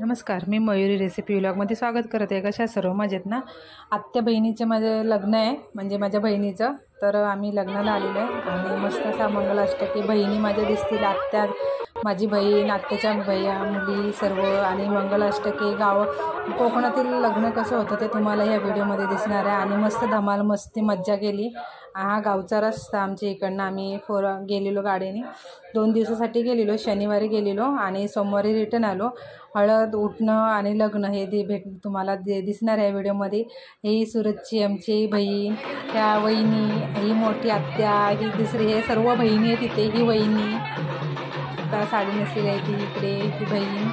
नमस्कार, मी मयुरी रेसिपी व्लॉगमध्ये स्वागत करत आहे. कशा सर्व मजेत ना. आत्या बहिणीचे माझं लग्न आहे, म्हणजे माझ्या बहिणीचं. तर आम्ही लग्नाला आलेलो आहे आणि मस्त असा मंगलाष्टकी बहिणी माझ्या दिसतील. आत्या, माझी बहीण, आत्याच्या भैया मुली सर्व. आणि मंगलाष्टकी गाव कोकणातील लग्न कसं होतं ते तुम्हाला या व्हिडिओमध्ये दिसणार आहे. आणि मस्त धमाल मस्ती मज्जा केली. हा गावचा रस्ता आमच्या इकडनं आम्ही गेलेलो गाडीने. 2 दिवसासाठी गेलेलो. शनिवारी गेलेलो आणि सोमवारी रिटर्न आलो. हळद, उठणं आणि लग्न हे तुम्हाला दिसणार आहे व्हिडिओमध्ये. ही सुरतची आमची बहीण, त्या वहिनी, ही मोठी आत्या, ही दुसरी, हे सर्व बहिणी आहे तिथे. ही वहिनी आता साडी नेसलेली आहे ती इकडे, ही बहीण,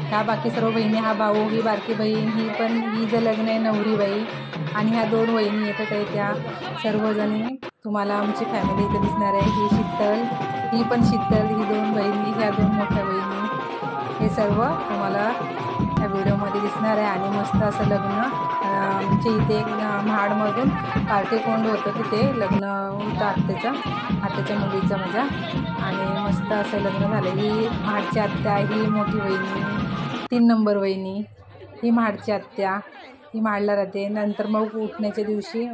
ह्या बाकी सर्व बहिणी, हा भाऊ, ही बारकी बहीण, ही पण हिचं लग्न आहे, नवरी बाई. आणि ह्या 2 वहिनी येतात आहे त्या सर्वजणी. तुम्हाला आमची फॅमिली इथे दिसणार आहे. ही शीतल, ही पण शीतल, ही 2 बहिणी, ह्या 2 मोठ्या बहिणी, हे सर्व तुम्हाला या व्हिडिओमध्ये दिसणार आहे. आणि मस्त असं लग्न आमच्या इथे महाडमधून पार्टीकोंड होतं, तिथे लग्न होतं आत्याच्या मुलीचं माझ्या. आणि मस्त असं लग्न झालं. ही महाडची आत्या, ही मोठी वहिनी, 3 नंबर वहिनी, ही महाडची आत्या, ही महाडला राहते. नंतर मग उठण्याच्या दिवशी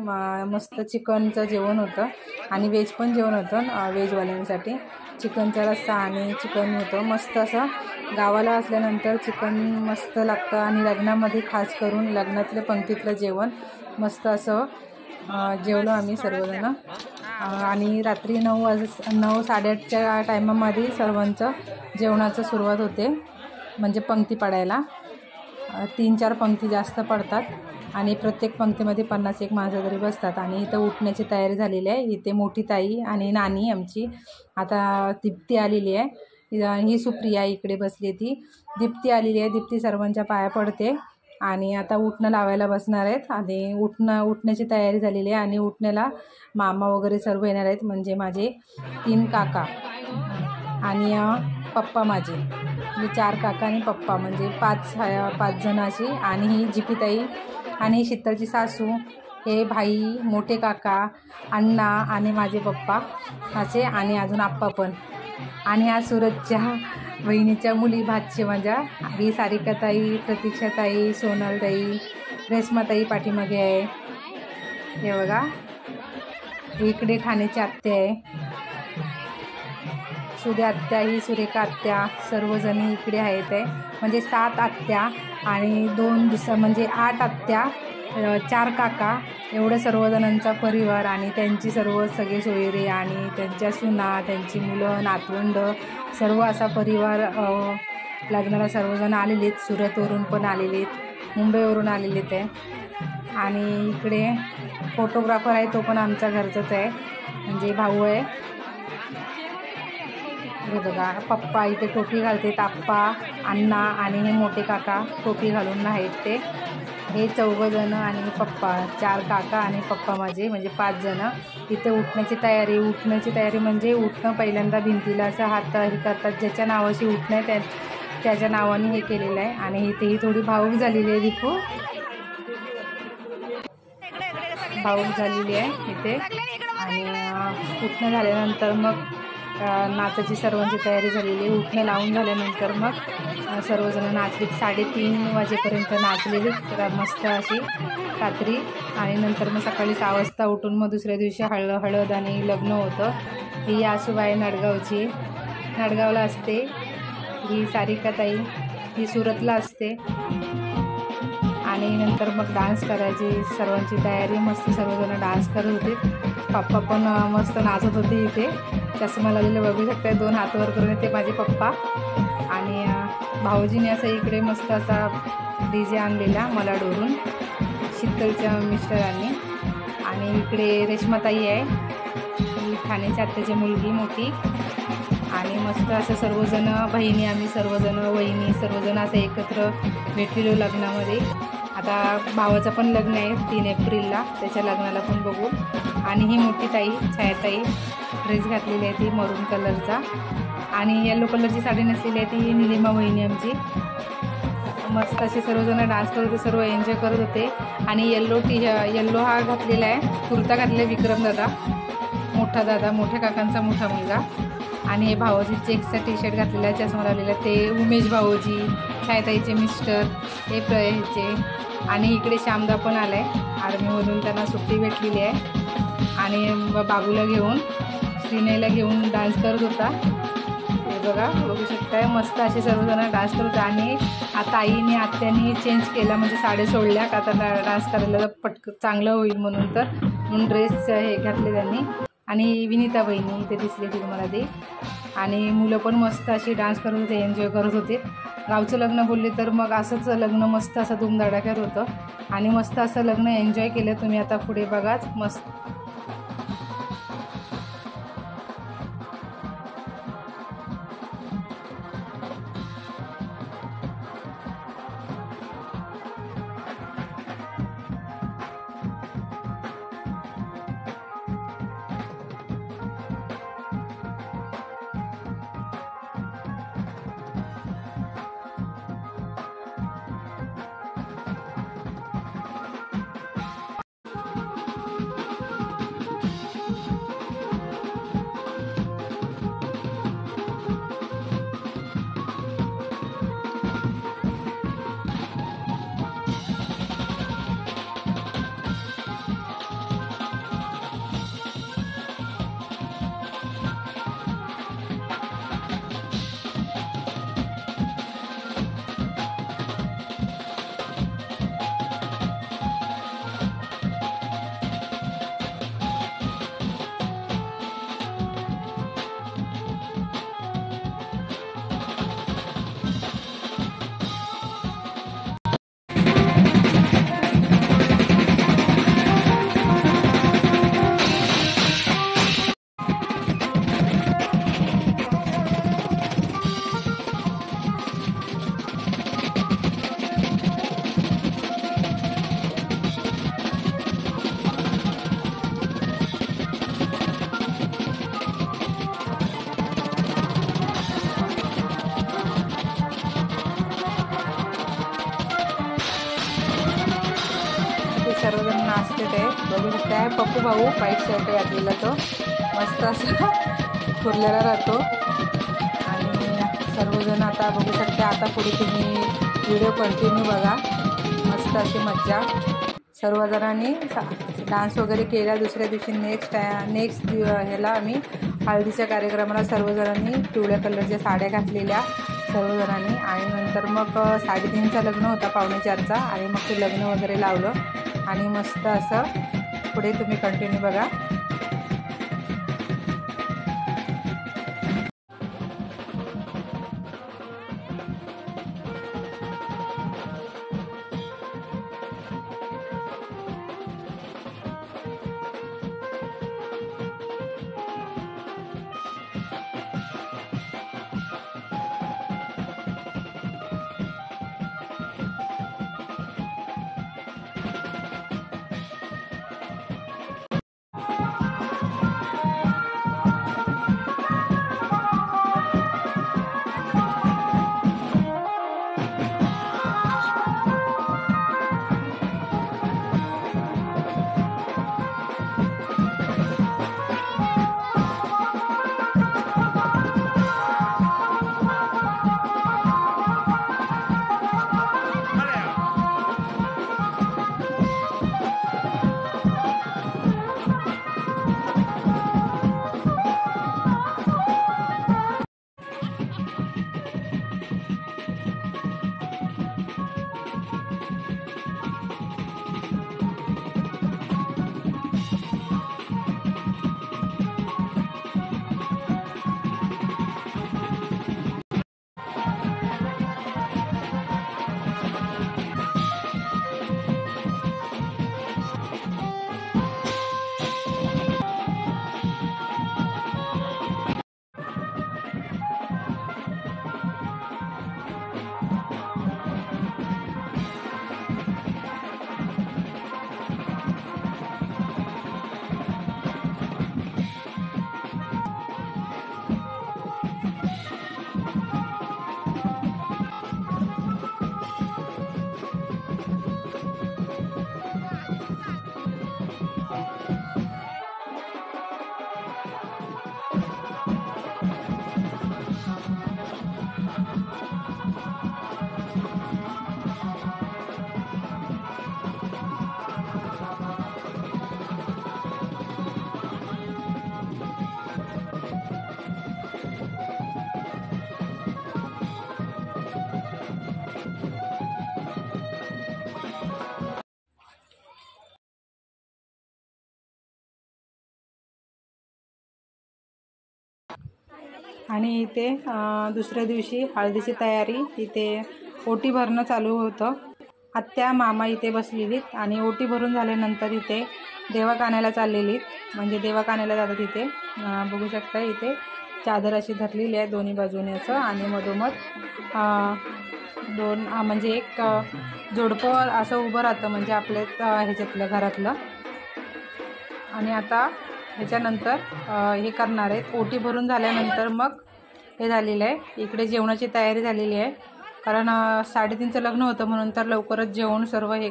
मस्त चिकनचं जेवण होतं आणि व्हेज पण जेवण होतं. व्हेजवाल्यांसाठी चिकनचा रस्सा आणि चिकन होतं. मस्त असं गावाला असल्यानंतर चिकन मस्त लागतं. आणि लग्नामध्ये खास करून लग्नातलं पंक्तीतलं जेवण मस्त असं जेवलो आम्ही सर्वजण. आणि रात्री 9-8:30च्या टायमामध्ये सर्वांचं जेवणाचं सुरुवात होते, म्हणजे पंक्ती पडायला. 3-4 पंक्ती जास्त पडतात आणि प्रत्येक पंक्तीमध्ये 50-1 माणसं तरी बसतात. आणि इथं उठण्याची तयारी झालेली आहे. इथे मोठी ताई आणि नानी आमची, आता दीप्ती आलेली आहे. ही सुप्रिया इकडे बसली आहे, ती दीप्ती आलेली आहे. दीप्ती सर्वांच्या पाया पडते आणि आता उठणं लावायला बसणार आहेत. आणि उठण्याची तयारी झालेली आहे. आणि उठण्याला मामा वगैरे सर्व येणार आहेत, म्हणजे माझे 3 काका आणि पप्पा माझे, म्हणजे 4 काका आणि पप्पा, म्हणजे 5 जण अशी. आणि ही जिपीताई आणि ही शीतलची सासू, हे भाई, मोठे काका, अण्णा आणि माझे पप्पा असे. आणि अजून आप्पा पण. आणि ह्या सुरतच्या बहिणीच्या मुली भातचे माझ्या, ही सारिकाताई, प्रतीक्षाताई, सोनलताई, रेश्माताई पाठीमागे आहे. हे बघा, इकडे ठाण्याची आत्या आहे, सुद्या आत्या, ही सुरेखा आत्या, सर्वजणी इकडे आहेत आहे. म्हणजे 7 आत्या आणि 2 म्हणजे 8 आत्या, 4 काका, एवढं सर्वजणांचा परिवार. आणि त्यांची सगळे सोयरे आणि त्यांच्या सुना, त्यांची मुलं, नातवंड, सर्व असा परिवार लग्नाला सर्वजण आलेले आहेत. सुरतवरून पण आलेले आहेत, मुंबईवरून आलेले आहेत आहे. आणि इकडे फोटोग्राफर आहे, तो पण आमच्या घरचाच आहे, म्हणजे भाऊ आहे. हे बघा, पप्पा इथे टोपी घालतात, आप्पा, अण्णा आणि हे मोठे काका टोपी घालून आहेत ते. हे 4 जण आणि पप्पा, 4 काका आणि पप्पा माझे, म्हणजे 5 जण. इथे उठण्याची तयारी म्हणजे उठणं पहिल्यांदा भिंतीला असं हात हे करतात, ज्याच्या नावाशी उठणं आहे त्याच्या नावाने हे केलेलं आहे. आणि इथे ही थोडी भावूक झालेली आहे, दीपू भावूक झालेली आहे इथे. आणि उठणं झाल्यानंतर मग नाचाची सर्वांची तयारी झालेली आहे. उठणं लावून झाल्यानंतर मग सर्वजण नाचले. 3:30 वाजेपर्यंत नाचलेली मस्त अशी रात्री. आणि नंतर मग सकाळी 6 वाजता उठून मग दुसऱ्या दिवशी हळद आणि लग्न होतं. ही आसूबाई नडगावची, नडगावला असते. ही सारिकाताई, ही सुरतला असते. आणि नंतर मग डान्स करायची सर्वांची तयारी. मस्त सर्वजण डान्स करत होते. पप्पा पण मस्त नाचत होते. इथे चष्मा लावलेलं बघू शकता, 2 हात वर करून ते माझे पप्पा. आणि भाऊजीने असं इकडे मस्त असा DJ आणलेला मला डोरून, शीतलच्या मिस्टरांनी. आणि इकडे रेश्माताई आहे, ही ठाण्याच्या आत्याची मुलगी मोठी. आणि मस्त असं सर्वजण बहिणी, आम्ही सर्वजण वहिनी सर्वजण असं एकत्र भेटलेलो लग्नामध्ये. आता भावाचं पण लग्न आहे 3 एप्रिलला, त्याच्या लग्नाला पण बघू. आणि ही मोठी ताई, छायाताई, ड्रेस घातलेली आहे ती मरून कलरचा. आणि येलो कलरची साडी नेसलेली आहे ती निलिमा वहिनी आमची. मस्त असे सर्वजण डान्स करत होते, सर्व एन्जॉय करत होते. आणि येल्लो हा घातलेला आहे, कुर्ता घातलेला विक्रम दादा, मोठा दादा, मोठ्या काकांचा मोठा मुलगा. आणि हे भाऊजी चेक्सचा टी-शर्ट घातलेला आहे, चष्मा लावलेला, ते उमेश भाऊजी. छायाताईचे मिस्टर हे ह्याचे, आणि इकडे श्यामदा पण आला आहे आर्मीमधून, त्यांना सुट्टी भेटलेली आहे. आणि बाबूला घेऊन श्रीनयला घेऊन डान्स करत होता. हे बघा, बघू शकताय मस्त असे सर्वजण डान्स करत. आणि आता आईने आत्याने चेंज केला, म्हणजे साड्या सोडल्या का आता डान्स करायला पटकन चांगलं होईल म्हणून ड्रेस हे घातले त्यांनी. आणि विनीता बहिणी इथे दिसली ती तुम्हाला ती. आणि मुलं पण मस्त अशी डान्स करत होते, एन्जॉय करत होते. गावचं लग्न बोलले तर मग असंच लग्न मस्त असं धूमधडाक्यात होतं आणि मस्त असं लग्न एन्जॉय केलं. तुम्ही आता पुढे बघाच मस्त. सर्वजण नाचते ते बघू शकताय. पप्पू भाऊ व्हाईट शर्ट घातलेला तो मस्त असा फुरलेला राहतो. आणि सर्वजण आता बघू शकता. आता पुढे तुम्ही व्हिडिओ कंटिन्यू बघा. मस्त अशी मज्जा. सर्वजणांनी डान्स वगैरे केला. दुसऱ्या दिवशी नेक्स्ट ह्याला आम्ही हळदीच्या कार्यक्रमाला सर्वजणांनी पिवळ्या कलरच्या साड्या घातलेल्या सर्वजणांनी. आणि नंतर मग 3:30चा लग्न होता, 4:45चा. आणि मग ते लग्न वगैरे लावलं आणि मस्त असं पुढे तुम्ही कंटिन्यू बघा. आणि इथे दुसऱ्या दिवशी हळदीची तयारी, इथे ओटी भरणं चालू होतं. आत्या मामा इथे बसलेलीत आणि ओटी भरून झाल्यानंतर इथे देवा कानायला चाललेलीत, म्हणजे देवा कानायला जातात. इथे बघू शकता इथे चादर अशी धरलेली आहे दोन्ही बाजूने असं, आणि मधोमध दोन म्हणजे एक जोडपं असं उभं राहतं, म्हणजे आपल्या ह्याच्यातलं घरातलं. आणि आता ह्याच्यानंतर हे करणार आहेत. ओटी भरून झाल्यानंतर मग हे झालेलं आहे, इकडे जेवणाची तयारी झालेली आहे. कारण 3:30चं लग्न होतं म्हणून तर लवकरच जेवण सर्व हे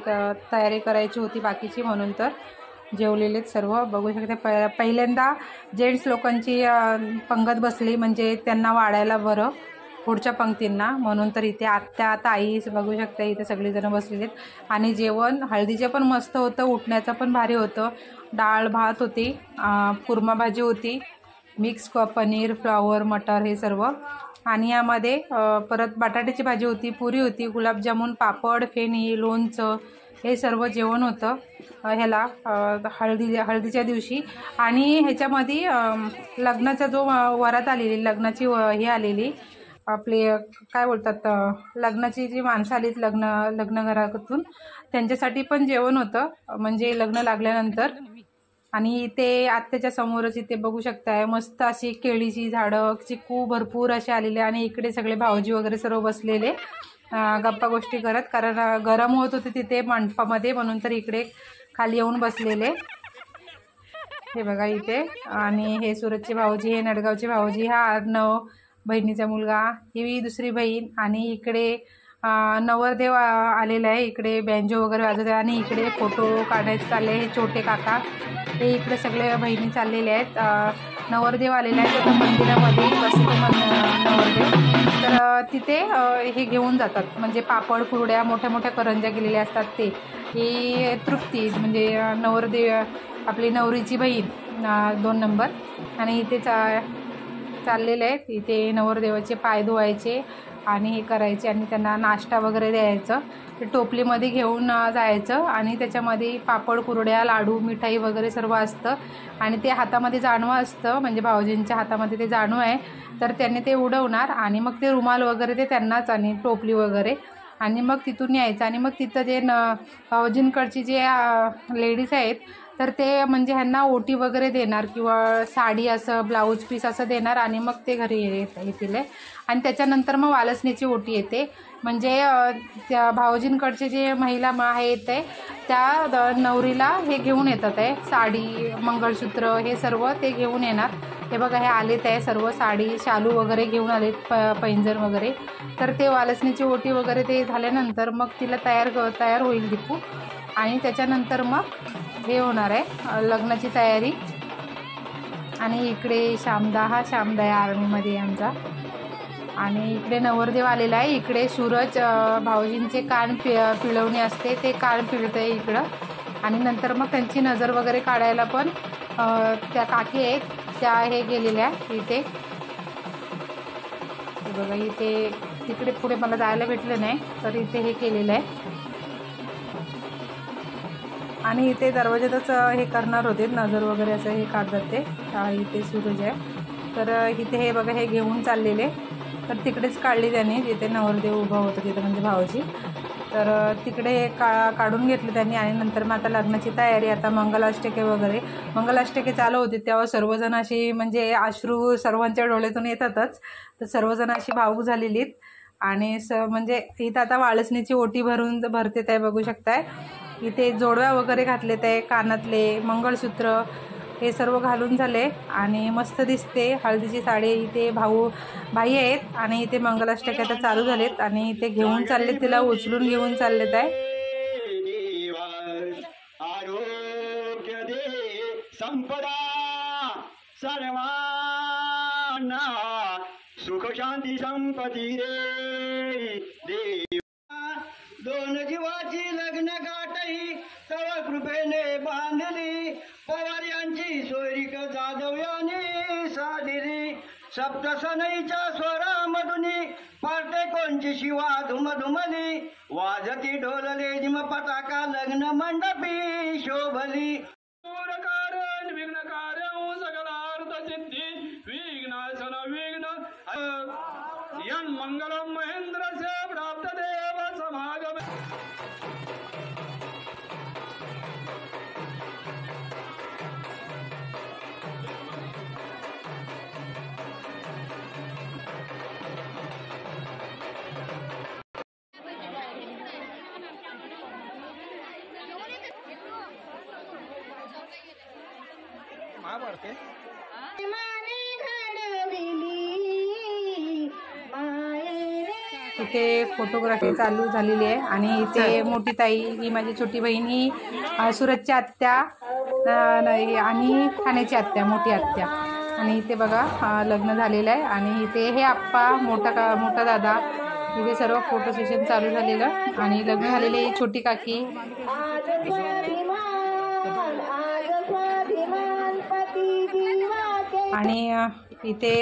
तयारी करायची होती बाकीची, म्हणून तर जेवलेलेत सर्व. बघू शकते पहिल्यांदा जेंट्स लोकांची पंगत बसली, म्हणजे त्यांना वाढायला बरं पुढच्या पंक्तींना, म्हणून तर इथे आत्या ताई बघू शकता इथे सगळेजण बसलेले आहेत. आणि जेवण हळदीचे पण मस्त होतं, उठण्याचं पण भारी होतं. डाळ भात होती, कुर्मा भाजी होती, मिक्स पनीर फ्लॉवर मटर हे सर्व, आणि यामध्ये परत बटाट्याची भाजी होती, पुरी होती, गुलाबजामुन, पापड, फेणी, लोणचं हे सर्व जेवण होतं ह्याला हळदीच्या दिवशी. आणि ह्याच्यामध्ये लग्नाचा जो वरात आलेली, लग्नाची हे आलेली आपले काय बोलतात, लग्नाची जी माणसं आलीत लग्नघरातून, त्यांच्यासाठी पण जेवण होतं, म्हणजे लग्न लागल्यानंतर. आणि ते आत्याच्या समोरच इथे बघू शकताय मस्त अशी केळीची झाडं, चिकू भरपूर असे आलेले, आणि इकडे सगळे भाऊजी वगैरे सर्व बसलेले गप्पा गोष्टी करत, कारण गरम होत होते तिथे मंडपामध्ये, म्हणून तर इकडे खाली येऊन बसलेले. हे बघा इथे, आणि हे सुरतचे भाऊजी, हे नडगावचे भाऊजी, हा अर्णव बहिणीचा मुलगा, ही दुसरी बहीण, आणि इकडे नवरदेव आलेला आहे, इकडे बँजो वगैरे वाजवत आहे, आणि इकडे फोटो काढायचे चालले हे छोटे काका, हे इकडे सगळे बहिणी चाललेले आहेत. नवरदेव आलेले आहेत तर मंदिरामध्ये बसतो नवरदेव, तर तिथे हे घेऊन जातात, म्हणजे पापड कुरड्या मोठ्या मोठ्या करंज्या केलेल्या असतात ते, ही तृप्ती म्हणजे नवरदेव आपली नवरीची बहीण 2 नंबर. आणि इथे चाललेले आहेत, इथे नवरदेवाचे पाय धुवायचे आणि हे करायचे, आणि त्यांना नाश्ता वगैरे द्यायचं, ते टोपलीमध्ये घेऊन जायचं, आणि त्याच्यामध्ये पापड कुरड्या लाडू मिठाई वगैरे सर्व असतं. आणि ते हातामध्ये जानवं असतं, म्हणजे भाऊजींच्या हातामध्ये ते जानवं आहे, तर त्यांनी ते उडवणार, आणि मग ते रुमाल वगैरे ते त्यांनाच, आणि टोपली वगैरे, आणि मग तिथून यायचं. आणि मग तिथं जे भाऊजींकडची जे लेडीज आहेत तर ते म्हणजे ह्यांना ओटी वगैरे देणार, किंवा साडी असं ब्लाऊज पीस असं देणार, आणि मग ते घरी येतील. आणि त्याच्यानंतर मग वालसणीची ओटी येते, म्हणजे त्या भाऊजींकडचे जे महिला आहेत त्या नवरीला हे घेऊन येतात आहे, साडी मंगळसूत्र हे सर्व ते घेऊन येणार. हे बघा हे आलेत आहे सर्व, साडी शालू वगैरे घेऊन आलेत, पैंजण वगैरे. तर ते वालसणीची ओटी वगैरे ते झाल्यानंतर मग तिला तयार होईल दीपू, आणि त्याच्यानंतर मग हे होणार आहे लग्नाची तयारी. आणि इकडे श्यामदा आहे आर्मीमध्ये आमचा, आणि इकडे नवरदेव आलेला आहे. इकडे सूरज भाऊजींचे कान पिळवणे असते, ते कान पिळतंय इकडं. आणि नंतर मग त्यांची नजर वगैरे काढायला पण त्या काकी आहेत त्या हे गेलेल्या इथे. बघा इथे तिकडे पुढे मला जायला भेटलं नाही, तर इथे हे केलेलं आहे. आणि इथे दरवाजातच हे करणार होते, नजर वगैरे असं हे काढतात ते. इथे सूरज आहे, तर इथे हे बघा हे घेऊन चाललेले, तर तिकडेच काढली त्यांनी जिथे नवरदेव उभा होता तिथं, म्हणजे भाऊजी, तर तिकडे काढून घेतले त्यांनी. आणि नंतर मग आता लग्नाची तयारी, आता मंगलाष्टके वगैरे, मंगलाष्टके चालू होते तेव्हा सर्वजण अशी म्हणजे अश्रू सर्वांच्या डोळ्यातून येतातच, तर सर्वजण अशी भावूक झालेलीत. आणि म्हणजे इथं आता वाळसणीची ओटी भरते ते बघू शकताय. इथे जोडव्या वगैरे घातलेत आहे, कानातले मंगळसूत्र हे सर्व घालून झाले, आणि मस्त दिसते हळदीची साडी. इथे बाई आहेत, आणि इथे मंगलाष्टके आता चालू झालेत, आणि इथे घेऊन चालले, तिला उचलून घेऊन चाललेत आहे. संपदा सर्वांना सुख शांती संपत्ती रे देवा. 2 जीवाची लग्न गाठही तव कृपेने बांधली, पवार यांची सोयरीक जाधव याने साधिली. सप्तसनईच्या स्वरामधुनी पार्टे कोणची शिवा धुमधुमली, वाजती ढोलले जिम पताका लग्न मंडपी शोभली. कारण विघ्न कार्य सकलार्थ सिद्धी, विघ्नासन विघ्न यन मंगलम महेंद्र से प्राप्त देव समागम। महाभारत इथे फोटोग्राफी चालू झालेली आहे आणि इथे मोठी ताई ही माझी छोटी बहीण ही सुरतची आत्या आणि ठाण्याची आत्या मोठी आत्या आणि इथे बघा लग्न झालेलं आहे आणि इथे हे आप्पा मोठा दादा इथे सर्व फोटो सेशन चालू झालेलं आणि लग्न झालेली छोटी काकी आणि इथे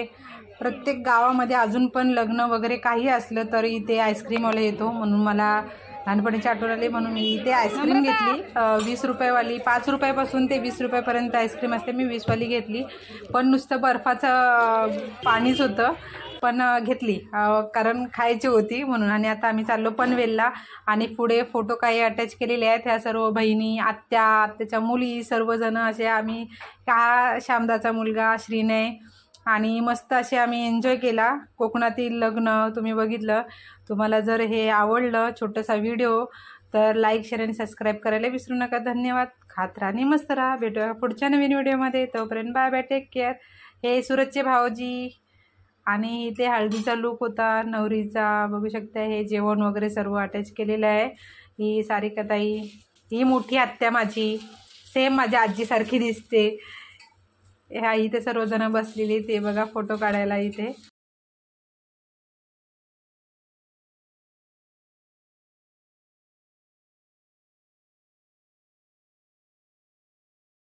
प्रत्येक गावामध्ये अजून पण लग्न वगैरे काही असलं तर इथे आईस्क्रीमवाला येतो म्हणून मला लहानपणीची आठवण आली म्हणून मी इथे आईस्क्रीम घेतली 20 रुपयेवाली 5 रुपयापासून ते 20 रुपयापर्यंत आईस्क्रीम असते मी 20वाली घेतली पण नुसतं बर्फाचं पाणीच होतं पण घेतली कारण खायची होती म्हणून आणि आता आम्ही चाललो पनवेलला आणि पुढे फोटो काही अटॅच केलेले आहेत ह्या सर्व बहिणी आत्याच्या मुली सर्वजण असे आम्ही श्यामदाचा मुलगा श्रीनय आणि मस्त असे आम्ही एन्जॉय केला कोकणातील लग्न तुम्ही बघितलं तुम्हाला जर हे आवडलं छोटासा व्हिडिओ तर लाईक शेअर आणि सबस्क्राईब करायला विसरू नका धन्यवाद खात राहा आणि मस्त राहा भेटूया पुढच्या नवीन व्हिडिओमध्ये तोपर्यंत बाय बाय टेक केअर हे सुरतचे भाऊजी आणि इथे हळदीचा लूक होता नवरीचा बघू शकता हे जेवण वगैरे सर्व अटॅच केलेलं आहे ही सारिकाताई ही मोठी आत्या माझी सेम माझ्या आजीसारखी दिसते ह्या इथे सर्वजण बसलेली ते बघा फोटो काढायला इथे